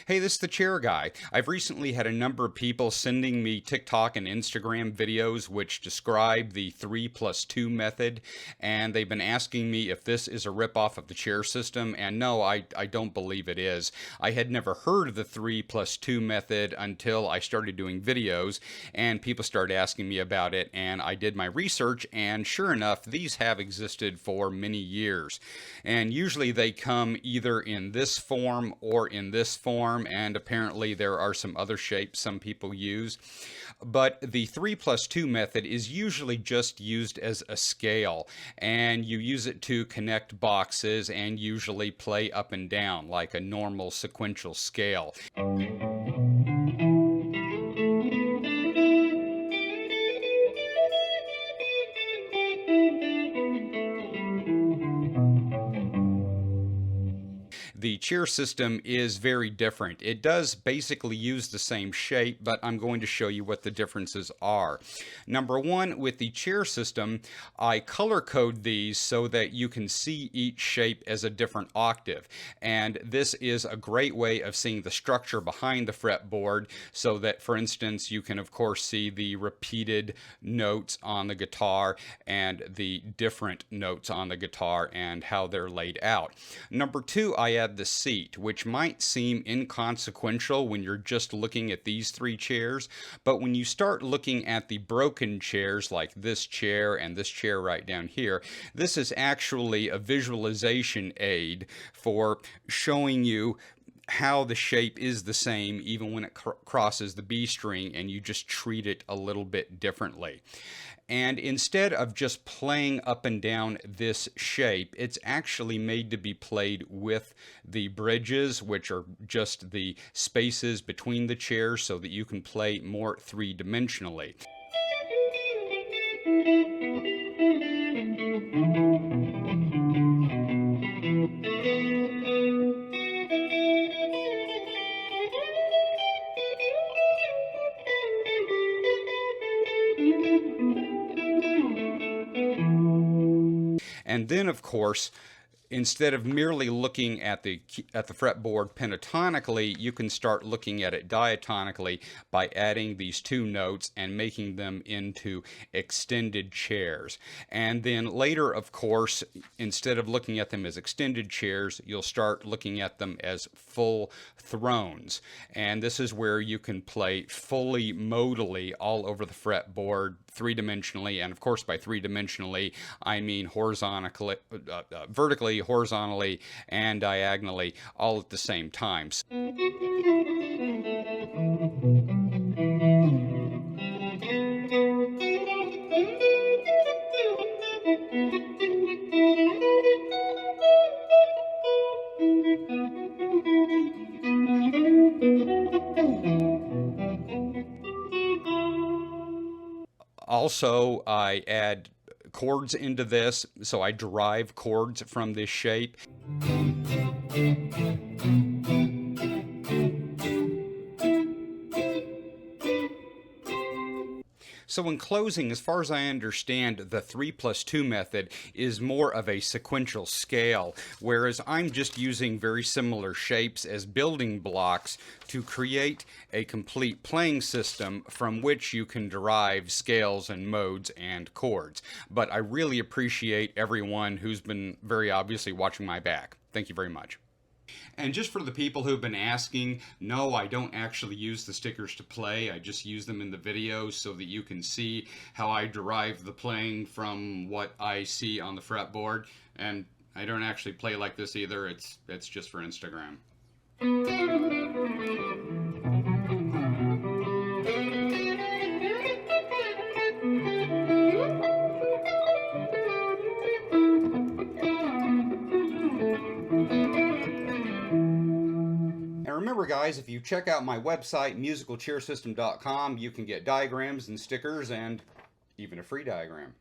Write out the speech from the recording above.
Hey, this is the chair guy. I've recently had a number of people sending me TikTok and Instagram videos which describe the 3+2 method, and they've been asking me if this is a ripoff of the chair system, and no, I don't believe it is. I had never heard of the 3+2 method until I started doing videos, and people started asking me about it, and I did my research, and sure enough, these have existed for many years. And usually they come either in this form or in this form, and apparently there are some other shapes some people use. But the 3+2 method is usually just used as a scale, and you use it to connect boxes and usually play up and down like a normal sequential scale. The chair system is very different. It does basically use the same shape, but I'm going to show you what the differences are. Number one, with the chair system, I color code these so that you can see each shape as a different octave. And this is a great way of seeing the structure behind the fretboard so that, for instance, you can of course see the repeated notes on the guitar and the different notes on the guitar and how they're laid out. Number two, I add the seat, which might seem inconsequential when you're just looking at these three chairs, but when you start looking at the broken chairs like this chair and this chair right down here, this is actually a visualization aid for showing you how the shape is the same even when it crosses the B string, and you just treat it a little bit differently. And instead of just playing up and down this shape, it's actually made to be played with the bridges, which are just the spaces between the chairs so that you can play more three-dimensionally. And then, of course, instead of merely looking at the fretboard pentatonically, you can start looking at it diatonically by adding these two notes and making them into extended chairs. And then later, of course, instead of looking at them as extended chairs, you'll start looking at them as full thrones. And this is where you can play fully modally all over the fretboard, three-dimensionally, and of course by three-dimensionally I mean horizontally, vertically, horizontally, and diagonally all at the same time. Also, I add chords into this, so I derive chords from this shape. So in closing, as far as I understand, the 3+2 method is more of a sequential scale, whereas I'm just using very similar shapes as building blocks to create a complete playing system from which you can derive scales and modes and chords. But I really appreciate everyone who's been very obviously watching my back. Thank you very much. And just for the people who've been asking, no, I don't actually use the stickers to play. I just use them in the videos so that you can see how I derive the playing from what I see on the fretboard. And I don't actually play like this either. It's just for Instagram. Remember guys, if you check out my website, musicalchairsystem.com, you can get diagrams and stickers and even a free diagram.